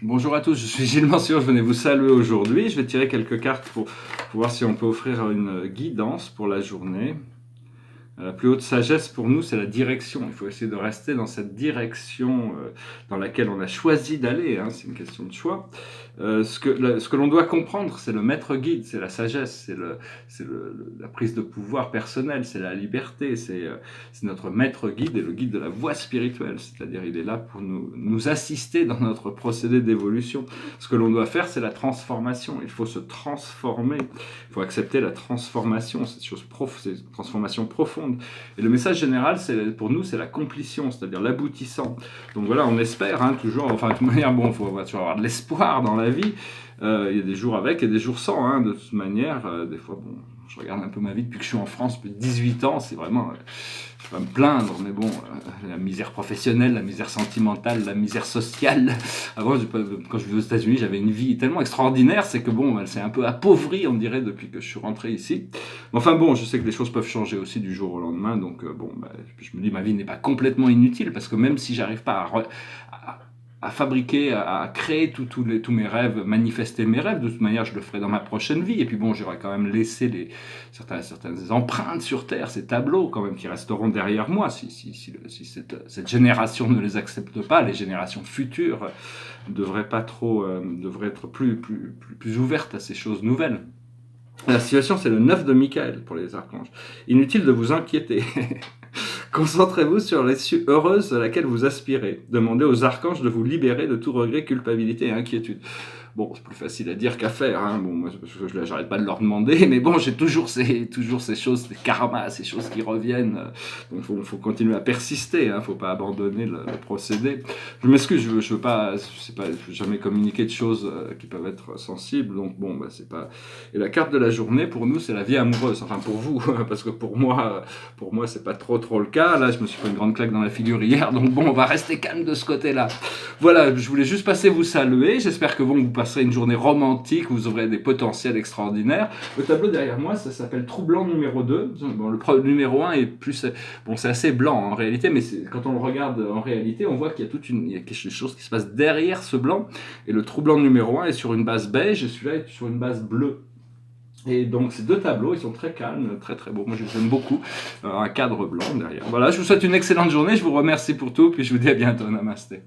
Bonjour à tous, je suis Gilles Mansion, je venais vous saluer aujourd'hui. Je vais tirer quelques cartes pour voir si on peut offrir une guidance pour la journée. La plus haute sagesse pour nous, c'est la direction. Il faut essayer de rester dans cette direction dans laquelle on a choisi d'aller, hein. C'est une question de choix. Ce que l'on doit comprendre, c'est le maître guide, c'est la sagesse, c'est la prise de pouvoir personnelle, c'est la liberté, c'est notre maître guide et le guide de la voie spirituelle. C'est-à-dire, il est là pour nous assister dans notre procédé d'évolution. Ce que l'on doit faire, c'est la transformation. Il faut se transformer. Il faut accepter la transformation, cette transformation profonde. Et le message général, pour nous, c'est la complétion, c'est-à-dire l'aboutissant. Donc voilà, on espère, hein, toujours, enfin de toute manière, bon, il faut toujours avoir de l'espoir dans la vie. Il y a des jours avec et des jours sans, hein, de toute manière. Des fois, bon, je regarde un peu ma vie depuis que je suis en France, depuis 18 ans, c'est vraiment... je vais pas me plaindre, mais bon, la misère professionnelle, la misère sentimentale, la misère sociale. Avant, quand je vivais aux États-Unis, j'avais une vie tellement extraordinaire, c'est que bon, elle s'est un peu appauvrie, on dirait, depuis que je suis rentré ici. Enfin bon, je sais que les choses peuvent changer aussi du jour au lendemain, donc bon, je me dis, ma vie n'est pas complètement inutile, parce que même si j'arrive pas à fabriquer, à créer tous mes rêves, manifester mes rêves. De toute manière, je le ferai dans ma prochaine vie. Et puis bon, j'aurais quand même laissé certaines empreintes sur Terre, ces tableaux quand même qui resteront derrière moi. Si cette génération ne les accepte pas, les générations futures devraient être plus ouvertes à ces choses nouvelles. La situation, c'est le 9 de Michael pour les archanges. Inutile de vous inquiéter. Concentrez-vous sur l'issue heureuse à laquelle vous aspirez. Demandez aux archanges de vous libérer de tout regret, culpabilité et inquiétude. Bon, c'est plus facile à dire qu'à faire, hein. Bon, moi, j'arrête pas de leur demander, mais bon, j'ai toujours ces choses, ces karmas, ces choses qui reviennent. Donc, faut continuer à persister, hein. Faut pas abandonner le procédé. Je m'excuse, je veux jamais communiquer de choses qui peuvent être sensibles. Donc, bon, c'est pas. Et la carte de la journée, pour nous, c'est la vie amoureuse. Enfin, pour vous, parce que pour moi, c'est pas trop le cas. Là, je me suis pris une grande claque dans la figure hier. Donc, bon, on va rester calme de ce côté-là. Voilà, je voulais juste passer vous saluer. J'espère que vous passerez une journée romantique, vous aurez des potentiels extraordinaires. Le tableau derrière moi, ça s'appelle Troublant numéro 2. Bon, le numéro 1 est plus... Bon, c'est assez blanc en réalité, mais quand on le regarde en réalité, on voit qu'il y a quelque chose qui se passe derrière ce blanc. Et le Troublant numéro 1 est sur une base beige et celui-là est sur une base bleue. Et donc ces deux tableaux, ils sont très calmes, très très beaux. Moi je les aime beaucoup. Un cadre blanc derrière. Voilà, je vous souhaite une excellente journée. Je vous remercie pour tout. Puis je vous dis à bientôt. Namasté.